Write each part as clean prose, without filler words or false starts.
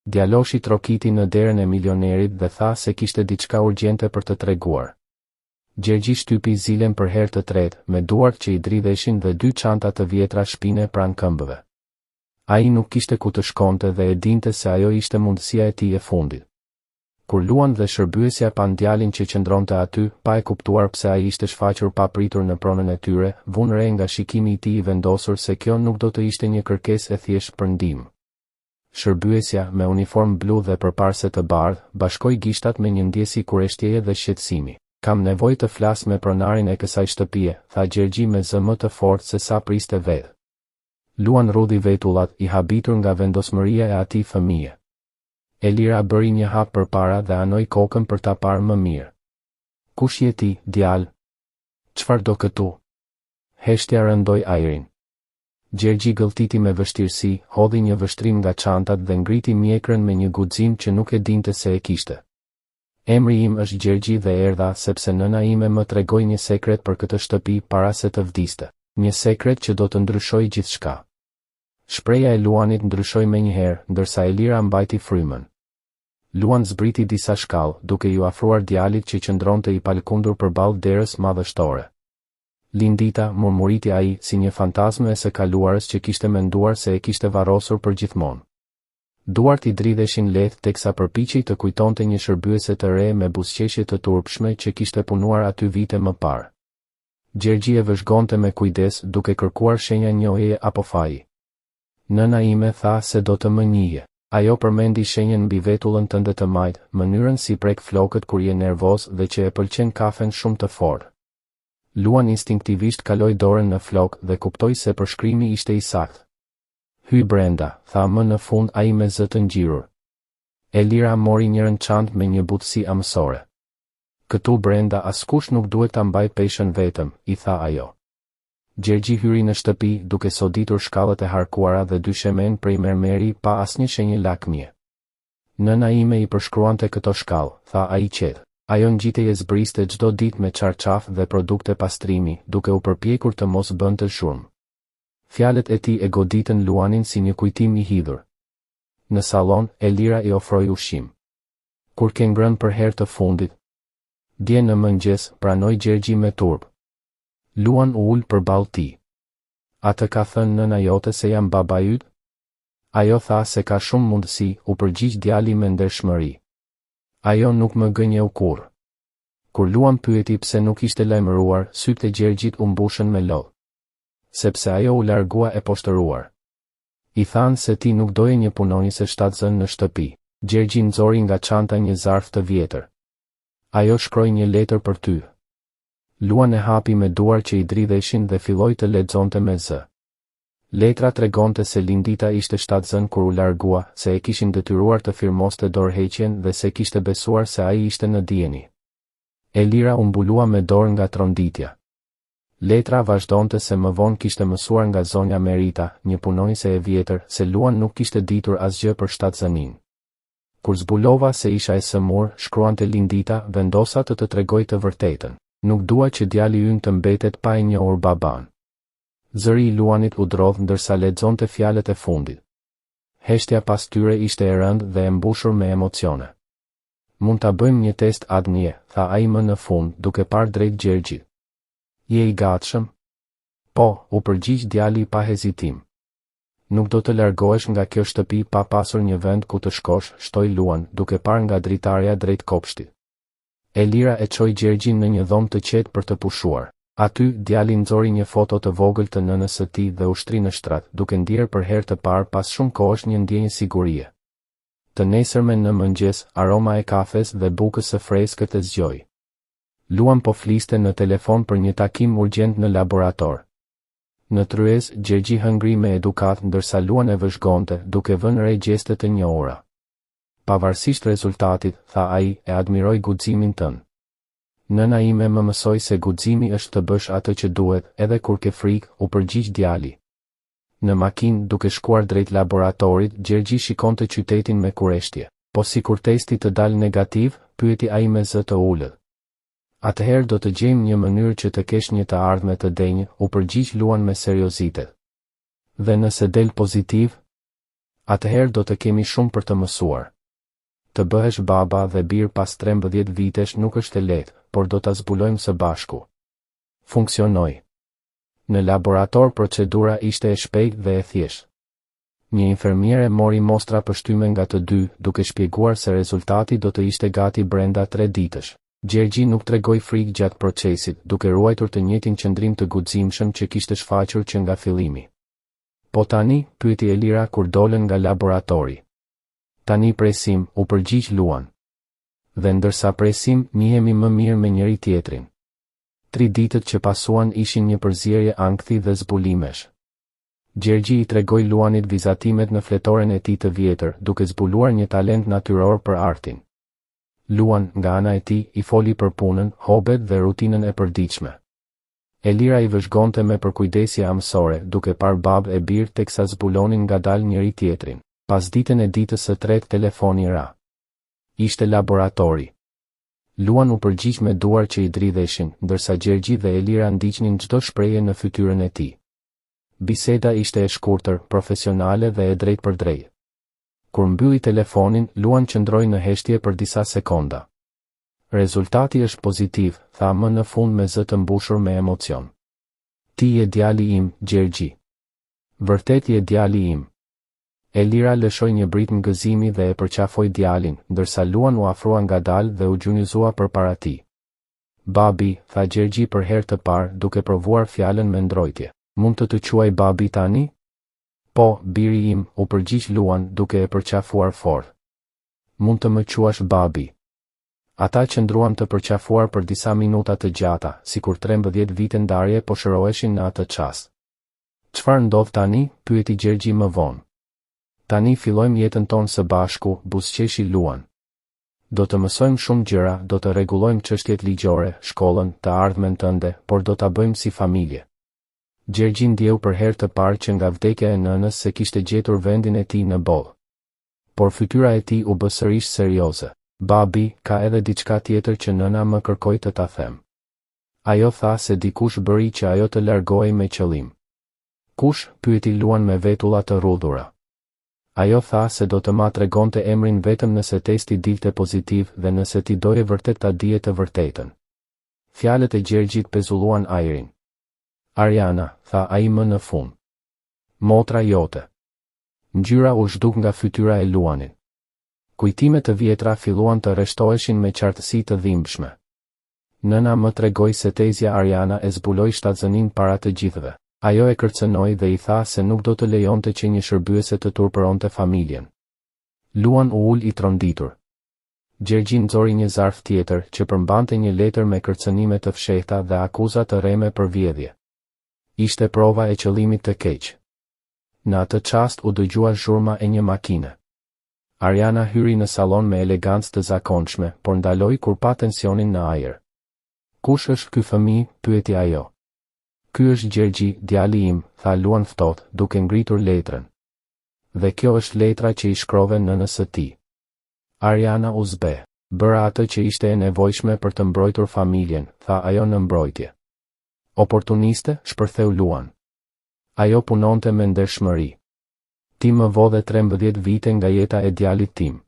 Djaloshi trokiti në derën e milionerit dhe tha se kishte diçka urgjente për të treguar. Gjergji shtypi zilen për herë të tretë, me duart që i dridheshin dhe 2 çanta të vjetra shpine pranë këmbëve. Ai nuk kishte ku të shkonte dhe e dinte se ajo ishte mundësia e tij e fundit. Kur Luan dhe shërbyesja pan djalin që qëndronte aty, pa e kuptuar pse ai ishte shfaqur pa pritur në pronën e tyre, vun re nga shikimi i tij i vendosur se kjo nuk do të ishte një kërkesë e thjeshtë për ndihmë. Shërbyesja, me uniform blu dhe përparse të bardhë, bashkoi gishtat me një ndjesi kureshtjeje dhe shqetësimi. Kam nevojë të flas me pronarin e kësaj shtëpie, tha Gjergji me zë më të fortë se sa priste vetë. Luan rudhi vetullat, i habitur nga vendosmëria e atij fëmije. Elira bëri një hap përpara dhe anoi kokën për ta parë më mirë. Kush je ti, djalë? Çfarë do këtu? Heshtja rëndoi ajrin. Gjergji gëlltiti me vështirësi, hodhi një vështrim nga çantat dhe ngriti mjekrën me një guxim që nuk e dinte se e kishte. Emri im është Gjergji dhe erdha sepse nëna ime më tregoi një sekret për këtë shtëpi para se të vdiste. Një sekret që do të ndryshojë gjithçka. Shpreha e Luanit ndryshoi menjëherë, ndërsa Elira mbajti frymën. Luan zbriti disa shkallë, duke ju afruar djalit që qëndronte i palkundur përballë derës madhështore. Lindita, murmuriti ai, si një fantazmë e së kaluarës që kishte menduar se e kishte varrosur për gjithmonë. Duart i dridheshin lehtë teksa përpiqej të kujtonte një shërbyese të re me buzëqeshje të turpshme që kishte punuar aty vite më parë. Gjergji e vëzhgonte me kujdes, duke kërkuar shenja njohjeje apo faji. Nëna ime tha se do të më njihje. Ajo përmendi shenjen mbi vetullën tënde të majtë, mënyrën si prek flokët kur je nervoz dhe që e pëlqen kafen shumë të fortë. Luan instinktivisht kaloi dorën në flok dhe kuptoi se përshkrimi ishte i saktë. Hy brenda, tha më në fund ai me zë të ngjirur. Elira mori njërën çantë me një butësi amësore. Këtu brenda askush nuk duhet ta mbaj peshën vetëm, i tha ajo. Gjergji hyri në shtëpi duke soditur shkallët e harkuara dhe 2 shemen prej mermeri pa asnjë shenjë lakmie. Nëna ime i përshkruante këto shkallë, tha ai qetë. Ajo ngjitej e zbriste çdo ditë me çarçaf dhe produkte pastrimi, duke u përpjekur të mos bënte shurmë. Fjalët e tij e goditën Luanin si një kujtim i hidhur. Në sallon, Elira i ofroi ushqim. Kur ke ngrënë për herë të fundit? Dje në mëngjes, pranoi Gjergji me turp. Luan u ul përballë tij. A të ka thënë nëna jote se jam baba yt? Ajo tha se ka shumë mundësi, u përgjigj djali me ndershmëri. Ajo nuk më gënjeu kurrë. Kur Luan pyeti pse nuk ishte lajmëruar, sytë e Gjergjit u mbushën me lodh. Sepse ajo u largua e poshtëruar. I thanë se ti nuk doje një punonjëse shtatzën në shtëpi. Gjergji nxori nga çanta një zarf të vjetër. Ajo shkroi një letër për ty. Luan e hapi me duar që i dridheshin dhe filloi të lexonte me zë. Letra tregonte se Lindita ishte shtatzën kur u largua, se e kishin detyruar të firmoste dorëheqjen dhe se kishte besuar se ai ishte në dieni. Elira u mbulua me dorë nga tronditja. Letra vazhdonte se më vonë kishte mësuar nga zonja Merita, një punonjëse e vjetër, se Luan nuk kishte ditur asgjë për shtatzënin. Kur zbulova se isha e sëmur, shkruante Lindita, vendosa të tregoj të vërtetën. Nuk dua që djali ynë të mbetet pa e njohur baban. Zëri i Luanit u drodh ndërsa lexonte fjalët e fundit. Heshtja pas tyre ishte e rëndë dhe e mbushur me emocione. Mund ta bëjmë një test adnie, tha ai më në fund, duke parë drejt Gjergjit. Je i gatshëm? Po, u përgjigj djali pa hezitim. Nuk do të largohesh nga kjo shtëpi pa pasur një vend ku të shkosh, shtoi Luan, duke parë nga dritarja drejt kopshtit. Elira e çoi Gjergjin në një dhomë të qetë për të pushuar. Aty, djali nxori një foto të vogël të nënës së tij dhe u shtri në shtrat, duke ndier për herë të parë pas shumë kohësh një ndjenjë sigurie. Të nesërmen në mëngjes, aroma e kafes dhe bukës së freskët e zgjoi. Luan po fliste në telefon për një takim urgjent në laborator. Në tryez, Gjergji hëngri me edukat ndërsa Luan e vëzhgonte, duke vënë re gjeste të njohura. Pavarësisht rezultatit, tha ai, e admiroj guximin tënd. Nëna ime më mësoi se guximi është të bësh atë që duhet, edhe kur ke frikë, u përgjigj djali. Në makinë, duke shkuar drejt laboratorit, Gjergji shikonte qytetin me kureshtje. Po si kur testi të dalë negativ, pyeti ai me zë të ulët. Atëherë do të gjejmë një mënyrë që të kesh një të ardhme të denjë, u përgjigj Luan me seriozitet. Dhe nëse del pozitiv? Atëherë do të kemi shumë për të mësuar. Të bëhesh baba dhe bir pas 13 vitesh nuk është e lehtë, por do ta zbulojmë së bashku. Funksionoi. Në laborator procedura ishte e shpejtë dhe e thjeshtë. Një infermiere mori mostra pështyme nga të dy, duke shpjeguar se rezultati do të ishte gati brenda 3 ditësh. Gjergji nuk tregoi frikë gjatë procesit, duke ruajtur të njëjtin qëndrim të guximshëm që kishte shfaqur që nga fillimi. Po tani, pyeti Elira kur dolën nga laboratori. Tani presim, u përgjigj Luan. Dhe ndërsa presim, njihemi më mirë me njëri tjetrin. 3 ditët që pasuan ishin një përzierje ankthi dhe zbulimesh. Gjergji i tregoi Luanit vizatimet në fletoren e tij të vjetër, duke zbuluar një talent natyror për artin. Luan, nga ana e tij, i foli për punën, hobet dhe rutinën e përditshme. Elira i vëzhgonte me përkujdesje amësore, duke parë babë e birë teksa zbulonin ngadalë njëri tjetrin. Pas ditën e ditës së tretë telefoni ra. Ishte laboratori. Luan u përgjigj me duar që i dridheshin, ndërsa Gjergji dhe Elira ndiqnin çdo shprehje në fytyrën e tij. Biseda ishte e shkurtër, profesionale dhe e drejtë për drejtë. Kur mbylli telefonin, Luan qëndroi në heshtje për disa sekonda. Rezultati është pozitiv, tha më në fund me zë të mbushur me emocion. Ti je djali im, Gjergji. Vërtet je djali im. Elira lëshoi një brit ngëzimi dhe e përqafoi djalin, ndërsa Luan u afrua ngadalë dhe u gjunjëzua përpara tij. Babi, tha Gjergji për herë të parë, duke provuar fjalën me ndrojtje. Mund të quaj babi tani? Po, biri im, u përgjigj Luan, duke e përqafuar fort. Mund të më quash babi. Ata qëndruan të përqafuar për disa minuta të gjata, sikur 13 vite ndarje po shëroheshin në atë çast. Çfarë ndodh tani? Pyeti Gjergji më vonë. Tani fillojmë jetën tonë së bashku, buzëqeshi Luan. Do të mësojmë shumë gjëra, do të rregullojmë çështjet ligjore, shkollën, të ardhmen tënde, por do ta bëjmë si familje. Gjergji ndjeu për herë të parë që nga vdekja e nënës se kishte gjetur vendin e tij në bollë. Por fytyra e tij u bë sërish serioze. Babi, ka edhe diçka tjetër që nëna më kërkoi të ta them. Ajo tha se dikush bëri që ajo të largohej me qëllim. Kush? Pyeti Luan me vetulla të rrudhura. Ajo tha se do të ma tregonte emrin vetëm nëse testi dilte pozitiv dhe nëse ti doje vërtet ta dije të vërtetën. Fjalët e Gjergjit pezulluan ajrin. Ariana, tha ai më në fund. Motra jote. Ngjyra u zhduk nga fytyra e Luanit. Kujtimet të vjetra filluan të rreshtoheshin me qartësi të dhimbshme. Nëna më tregoi se tezja Ariana e zbuloi shtatzënin para të gjithëve. Ajo e kërcënoi dhe i tha se nuk do të lejonte që një shërbyese të turpëronte familjen. Luan u ul i tronditur. Gjergji nxori një zarf tjetër që përmbante një letër me kërcënime të fshehta dhe akuza të rreme për vjedhje. Ishte prova e qëllimit të keq. Në atë çast u dëgjua zhurma e një makine. Ariana hyri në salon me elegancë të zakonshme, por ndaloi kur pa tensionin në ajër. Kush është ky fëmijë? Pyeti ajo. Ky është Gjergji, djali im, tha Luan ftohtë, duke ngritur letrën. Dhe kjo është letra që i shkrove nënës së tij. Ariana u zbe. Bëra atë që ishte e nevojshme për të mbrojtur familjen, tha ajo në mbrojtje. Oportuniste, shpërtheu Luan. Ajo punonte me ndershmëri. Ti më vodhe 13 vite nga jeta e djalit tim.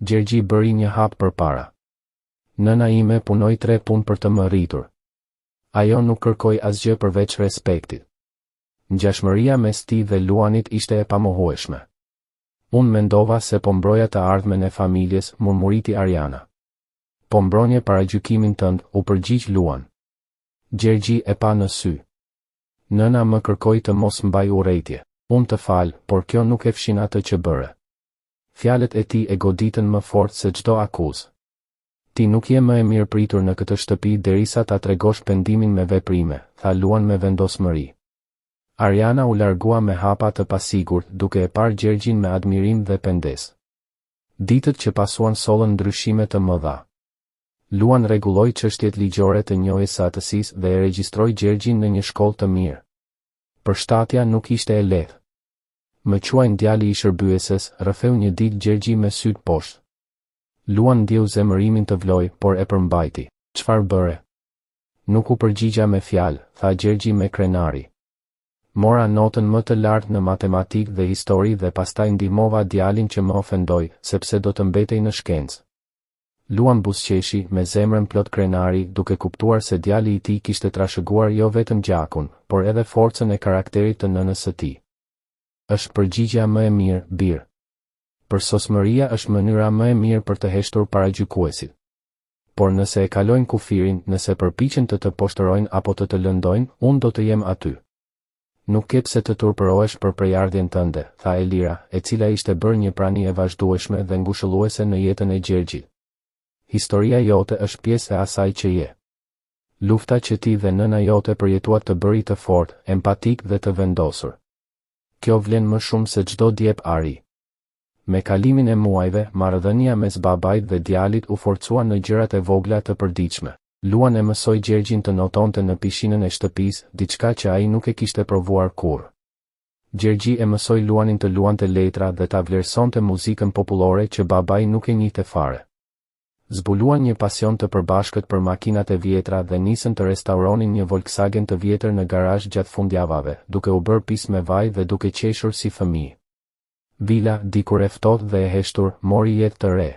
Gjergji bëri një hap përpara. Nëna ime punoi 3 punë për të më rritur. Ajo nuk kërkoi asgjë përveç respektit. Ngjashmëria mes tij dhe Luanit ishte e pamohueshme. Unë mendova se po mbroja të ardhmen e familjes, murmuriti Ariana. Po mbronje paragjykimin tënd, u përgjigj Luan. Gjergji e pa në sy. Nëna më kërkoi të mos mbaj urrejtje. Unë të fal, por kjo nuk e fshin atë që bëre. Fjalët e tij e goditën më fort se çdo akuzë. Ti nuk je më e mirë pritur në këtë shtëpi derisa ta tregosh pendimin me veprime, tha Luan me vendosmëri. Ariana u largua me hapa të pasigurt, duke e parë Gjergjin me admirim dhe pendes. Ditët që pasuan sollën ndryshime të mëdha. Luan rregulloi çështjet ligjore të njohjes së atësisë dhe e regjistroi Gjergjin në një shkollë të mirë. Përshtatja nuk ishte e lehtë. Më quajnë djali i shërbyeses, rrëfeu një ditë Gjergji me syt poshtë. Luan ndjeu zemërimin të vloj, por e përmbajti. Çfarë bëre? Nuk u përgjigja me fjalë, tha Gjergji me krenari. Mora notën më të lartë në matematikë dhe histori dhe pastaj ndihmova djalin që më ofendoi, sepse do të mbetej në shkencë. Luan buzëqeshi me zemrën plot krenari, duke kuptuar se djali i tij kishte trashëguar jo vetëm gjakun, por edhe forcën e karakterit të nënës së tij. Është përgjigjja më e mirë, bir. Përsosmëria është mënyra më e mirë për të heshtur paragjykuesit. Por nëse e kalojnë kufirin, nëse përpiqen të poshtërojnë apo të lëndojnë, unë do të jem aty. Nuk ke pse të turpërohesh për prejardhjen tënde, tha Elira, e cila ishte bërë një prani e vazhdueshme dhe ngushëlluese në jetën e Gjergjit. Historia jote është pjesë e asaj që je. Lufta që ti dhe nëna jote përjetuat të bëri të fortë, empatik dhe të vendosur. Kjo vlen më shumë se çdo diep ari. Me kalimin e muajve, marrëdhënia mes babait dhe djalit u forcua në gjërat e vogla të përditshme. Luan e mësoi Gjergjin të notonte në pishinën e shtëpisë, diçka që ai nuk e kishte provuar kurrë. Gjergji e mësoi Luanin të luante letra dhe ta vlerësonte muzikën popullore që babai nuk e njihte fare. Zbuluan një pasion të përbashkët për makinat e vjetra dhe nisën të restauronin një Volkswagen të vjetër në garazh gjatë fundjavave, duke u bërë pis me vaj dhe duke qeshur si fëmijë. Vila, dikur e ftohtë dhe e heshtur, mori jetë të re.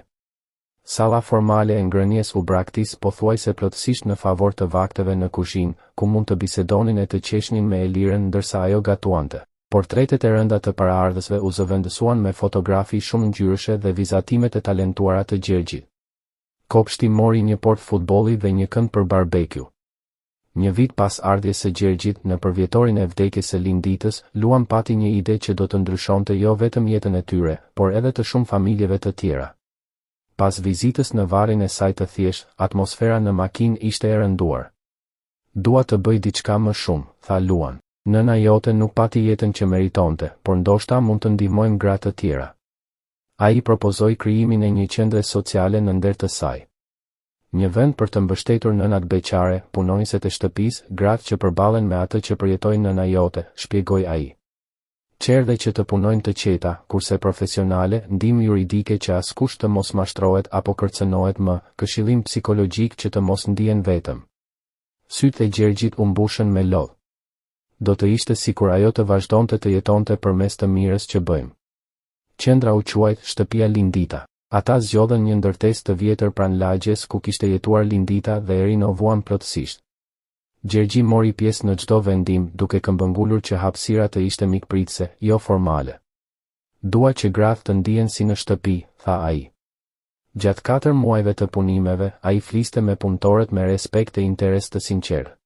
Salla formale e ngrënies u braktis pothuajse plotësisht në favor të vakteve në kuzhinë, ku mund të bisedonin e të qeshnin me Elirën ndërsa ajo gatuante. Portretet e rënda të paraardhësve u zëvendësuan me fotografi shumë ngjyrëshe dhe vizatimet e talentuara të Gjergjit. Kopshti mori një port futbolli dhe një kënd për barbekju. Një vit pas ardhjes së Gjergjit, në përvjetorin e vdekjes së linditës, Luan pati një ide që do të ndryshonte jo vetëm jetën e tyre, por edhe të shumë familjeve të tjera. Pas vizitës në varrin e saj të thjeshtë, atmosfera në makinë ishte e rënduar. Dua të bëj diçka më shumë, tha Luan. Nëna jote nuk pati jetën që meritonte, por ndoshta mund të ndihmojmë gratë të tjera. Ai propozoi krijimin e një qendre sociale në nder të saj. Një vend për të mbështetur nënat beqare, punonjëset e shtëpisë, gratë që përballen me atë që përjetojnë nëna jote, shpjegoi ai. Qerdhe që të punojnë të qeta, kurse profesionale, ndihmë juridike që askush të mos mashtrohet apo kërcënohet më, këshillim psikologjik që të mos ndihen vetëm. Sytë e Gjergjit u mbushën me lodh. Do të ishte sikur ajo të vazhdonte të jetonte përmes të mirës që bëjmë. Qendra u quajt Shtëpia Lindita. Ata zgjodhen një ndërtesë të vjetër pranë lagjes ku kishte jetuar Lindita dhe e rinovuan plotësisht. Gjergji mori pjesë në çdo vendim, duke këmbëngulur që hapësira të ishte mikpritëse, jo formale. Dua që gratë të ndihen si në shtëpi, tha ai. Gjatë 4 muajve të punimeve, ai fliste me punëtorët me respekt e interes të sinqertë.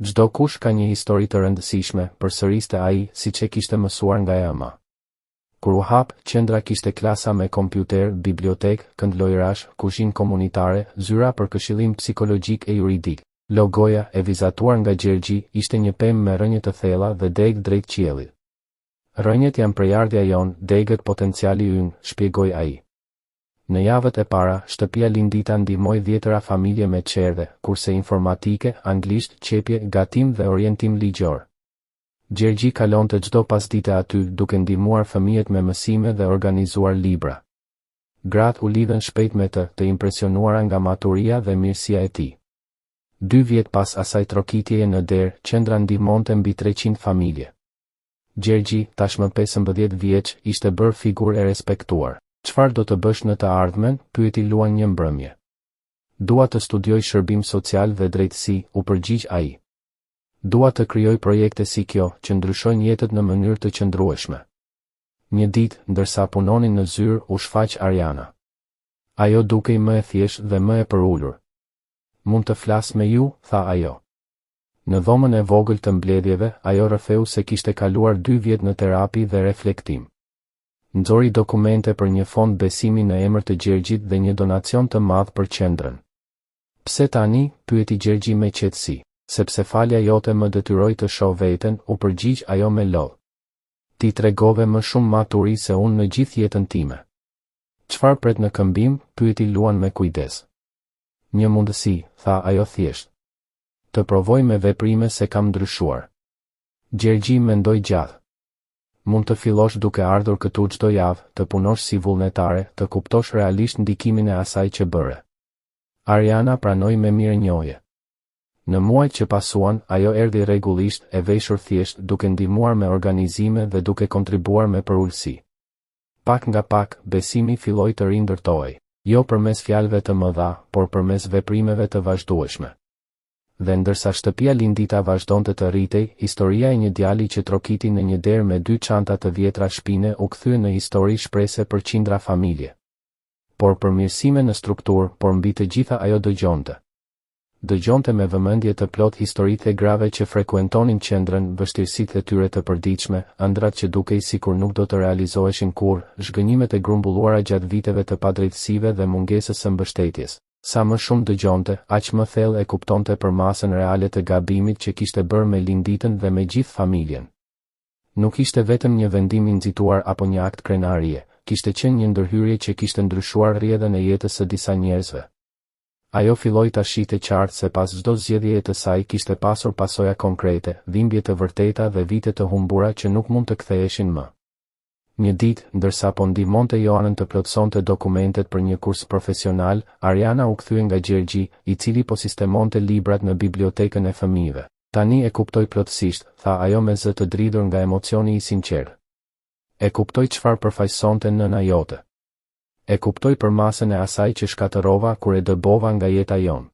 Çdo kush ka një histori të rëndësishme, përsëriste ai, siç e kishte mësuar nga ema. Kur u hap, qendra kishte klasa me kompjuter, bibliotekë, këndlojrash, kuzhinë komunitare, zyra për këshillim psikologjik e juridik. Logoja, e vizatuar nga Gjergji, ishte një pemë me rënje të thella dhe degë drejt qiellit. Rënjet janë prejardhja jonë, degët potenciali ynë, shpjegoi ai. Në javët e para, Shtëpia Lindita ndihmoi 10 familje me çerdhe, kurse informatike, anglisht, qepje, gatim dhe orientim ligjor. Gjergji kalonte çdo pasdite aty, duke ndihmuar fëmijët me mësime dhe organizuar libra. Gratë u lidhen shpejt me të impresionuara nga maturia dhe mirësia e tij. 2 vjet pas asaj trokitjeje në derë, qendra ndihmonte mbi 300 familje. Gjergji, tashmë 15 vjeç, ishte bërë figurë e respektuar. Çfarë do të bësh në të ardhmen? Pyeti Luan një mbrëmje. Dua të studioj shërbim social dhe drejtësi, u përgjigj ai. Dua të krijoj projekte si kjo, që ndryshojnë jetët në mënyrë të qëndrueshme. Një ditë, ndërsa punonin në zyrë, u shfaq Ariana. Ajo dukej më e thjeshtë dhe më e përulur. Mund të flas me ju, tha ajo. Në dhomën e vogël të mbledhjeve, ajo rrëfeu se kishte kaluar 2 vjet në terapi dhe reflektim. Nxori dokumente për një fond besimi në emër të Gjergjit dhe një donacion të madh për qendrën. Pse tani? Pyeti Gjergji me qetësi. Sepse falja jote më detyroi të shoh veten, u përgjigj ajo me lodh. Ti tregove më shumë maturi se unë në gjithë jetën time. Çfarë pret në këmbim? Pyeti Luan me kujdes. Një mundësi, tha ajo thjesht. Të provoj me veprime se kam ndryshuar. Gjergji mendoi gjatë. Mund të fillosh duke ardhur këtu çdo javë, të punosh si vullnetare, të kuptosh realisht ndikimin e asaj që bëre. Ariana pranoi me mirënjohje. Në muajt që pasuan, ajo erdhi rregullisht, e veshur thjesht, duke ndihmuar me organizime dhe duke kontribuar me përulësi. Pak nga pak, besimi filloi të rindërtohej, jo përmes fjalëve të mëdha, por përmes veprimeve të vazhdueshme. Dhe ndërsa shtëpia Lindita vazhdonte të rritej, historia e një djali që trokiti në një derë me 2 çanta të vjetra shpine u kthye në histori shprese për qindra familje. Por përmirësime në strukturë, por mbi të gjitha ajo dëgjonte me vëmendje të plot historitë e grave që frekuentonin qendrën, vështirësitë e tyre të përditshme, ëndrat që dukej sikur nuk do të realizoheshin kurrë, zhgënjimet e grumbulluara gjatë viteve të padrejtësive dhe mungesës së mbështetjes. Sa më shumë dëgjonte, aq më thellë e kuptonte për masën reale të gabimit që kishte bërë me Linditën dhe me gjithë familjen. Nuk ishte vetëm një vendim i nxituar apo një akt krenarie, kishte qenë një ndërhyrje që kishte ndryshuar rrjedhën e jetës së disa njerëzve. Ajo filloi ta shihte qartë se pas çdo zgjedhjeje të saj kishte pasur pasoja konkrete, dhimbje të vërteta dhe vite të humbura që nuk mund të ktheheshin më. Një ditë, ndërsa po ndihmonte Joanën të plotësonte dokumentet për një kurs profesional, Ariana u kthye nga Gjergji, i cili po sistemonte librat në bibliotekën e fëmijëve. Tani e kuptoj plotësisht, tha ajo me zë të dridhur nga emocioni i sinqert. E kuptoj çfarë përfaqësonte nëna jote. E kuptoj për masën e asaj që shkatërova kur e dëbova nga jeta jon.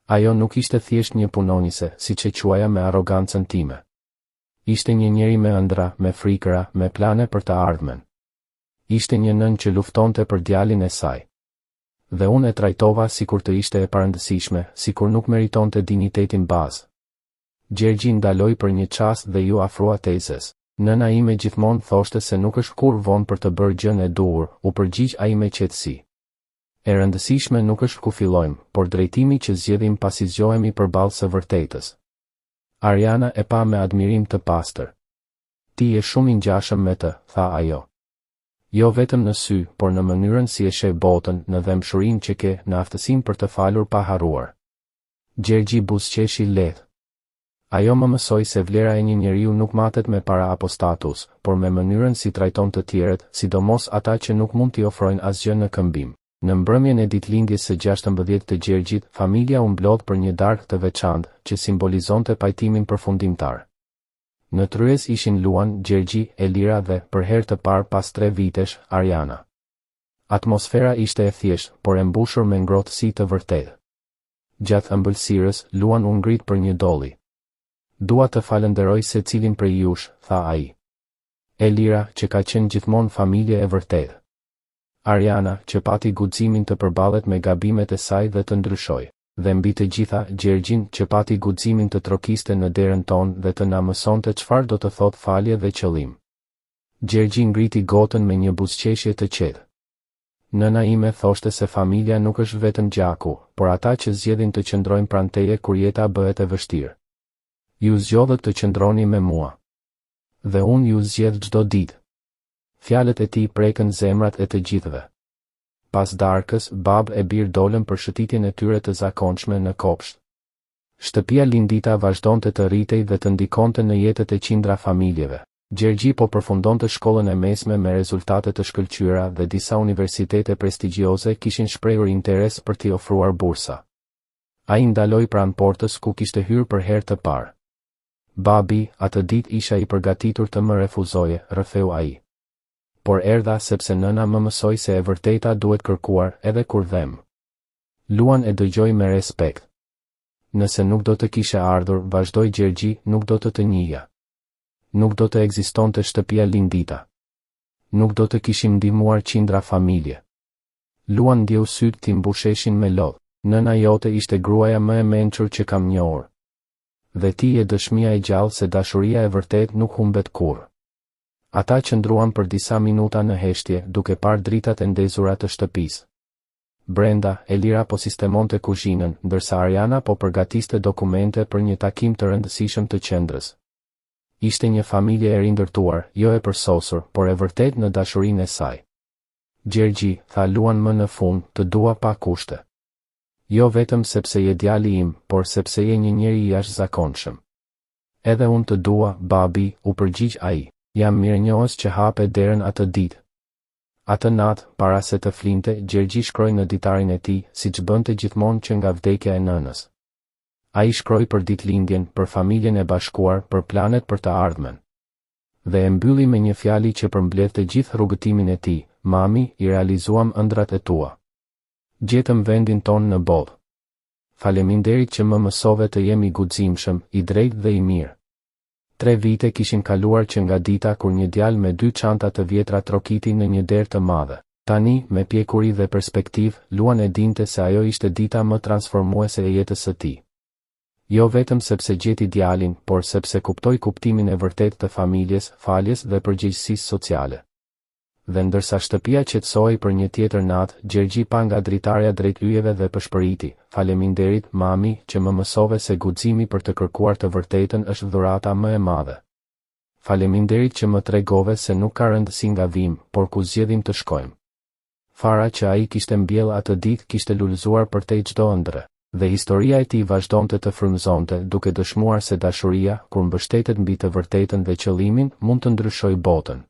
Ajo nuk ishte thjesht një punonjëse, siç e quaja me arrogancën time. Ishte një njeri me ëndra, me frikëra, me plane për të ardhmen. Ishte një nën që luftonte për djalin e saj. Dhe unë e trajtova sikur të ishte e parëndësishme, sikur nuk meritonte dinjitetin bazë. Gjergji ndaloi për një çast dhe ju afrua tezës. Nëna ime gjithmonë thoshte se nuk është kur vonë për të bërë gjën e duhur, u përgjigj ai me qetësi. E rëndësishme nuk është ku fillojmë, por drejtimi që zgjedhim pasi zgjohemi përballë së vërtetës. Ariana e pa me admirim të pastër. Ti je shumë i ngjashëm me të, tha ajo. Jo vetëm në sy, por në mënyrën si e sheh botën, në dëmshurinë që ke, në aftësinë për të falur pa harruar. Gjergji buzëqeshi lehtë. Ajo më mësoi se vlera e një njeriu nuk matet me para apo status, por me mënyrën si trajton të tjerët, sidomos ata që nuk mund t'i ofrojnë asgjë në këmbim. Në mbrëmjen e ditëlindjes së 16 të Gjergjit, familja u mblodh për një darkë të veçantë, që simbolizonte pajtimin përfundimtar. Në tryez ishin Luan, Gjergji, Elira dhe, për herë të parë pas 3 vitesh, Ariana. Atmosfera ishte e thjeshtë, por e mbushur me ngrohtësi të vërtetë. Gjatë ëmbëlsirës, Luan u ngrit për një dolli. Dua të falenderoj secilin prej jush, tha ai. Elira, që ka qenë gjithmonë familje e vërtetë. Ariana, që pati guximin të përballet me gabimet e saj dhe të ndryshoj. Dhe mbi të gjitha, Gjergjin, që pati guximin të trokiste në derën tonë dhe të na mësonte çfarë do të thotë falje dhe qëllim. Gjergji ngriti gotën me një buzëqeshje të qetë. Nëna ime thoshte se familja nuk është vetëm gjaku, por ata që zgjedhin të qëndrojnë pranë teje kur jeta bëhet e vështirë. Ju zgjodhët të qëndroni me mua. Dhe unë ju zgjedh çdo ditë. Fjalët e tij prekën zemrat e të gjithëve. Pas darkës, babë e bir dolën për shëtitjen e tyre të zakonshme në kopsht. Shtëpia Lindita vazhdonte të rritej dhe të ndikonte në jetët e qindra familjeve. Gjergji po përfundonte shkollën e mesme me rezultate të shkëlqyera dhe disa universitete prestigjioze kishin shprehur interes për t'i ofruar bursa. Ai ndaloi pranë portës ku kishte hyrë për herë të parë. Babi, atë ditë isha i përgatitur të më refuzoje, rrëfeu ai. Por erdha sepse nëna më mësoi se e vërteta duhet kërkuar edhe kur dhem. Luan e dëgjoi me respekt. Nëse nuk do të kishe ardhur, vazhdoi Gjergji, nuk do të njihja. Nuk do të ekzistonte shtëpia Lindita. Nuk do të kishim ndihmuar qindra familje. Luan ndjeu sytë ti mbusheshin me lodh. Nëna jote ishte gruaja më e mençur që kam njohur. Dhe ti je dëshmia e gjallë se dashuria e vërtet nuk humbet kurrë. Ata qëndruan për disa minuta në heshtje, duke parë dritat e ndezura të shtëpisë. Brenda, Elira po sistemonte kuzhinën, ndërsa Ariana po përgatiste dokumente për një takim të rëndësishëm të qendrës. Ishte një familje e rindërtuar, jo e përsosur, por e vërtet në dashurinë e saj. Gjergji, tha Luan më në fund, të dua pa kushte. Jo vetëm sepse je djali im, por sepse je një njeri i jashtëzakonshëm. Edhe unë të dua, babi, u përgjigj ai. Jam mirënjohës që hape derën atë ditë. Atë natë, para se të flinte, Gjergji shkroi në ditarin e tij, siç bënte gjithmonë që nga vdekja e nënës. Ai shkroi për ditëlindjen, për familjen e bashkuar, për planet për të ardhmen. Dhe e mbylli me një fjali që përmbledh të gjithë rrugëtimin e tij: "Mami, i realizuam ëndrat e tua. Gjetëm vendin ton në botë. Faleminderit që më mësove të jem i guximshëm, i drejtë dhe i mirë." 3 vite kishin kaluar që nga dita kur një djalë me 2 çanta të vjetra trokiti në një derë të madhe. Tani, me pjekuri dhe perspektiv, Luan e dinte se ajo ishte dita më transformuese e jetës së tij. Jo vetëm sepse gjeti djalin, por sepse kuptoi kuptimin e vërtetë të familjes, faljes dhe përgjegjësisë sociale. Dhe ndërsa shtëpia qetësohej për një tjetër natë, Gjergji pa nga dritarja drejt yjeve dhe pëshpëriti: "Faleminderit, mami, që më mësove se guximi për të kërkuar të vërtetën është dhurata më e madhe. Faleminderit që më tregove se nuk ka rëndësi nga vim, por ku zgjedhim të shkojmë." Fara që ai kishte mbjell atë ditë kishte lulëzuar përtej çdo ëndre, dhe historia e tij vazhdonte të frymëzonte, duke dëshmuar se dashuria, kur mbështetet mbi të vërtetën dhe qëllimin, mund të ndryshojë botën.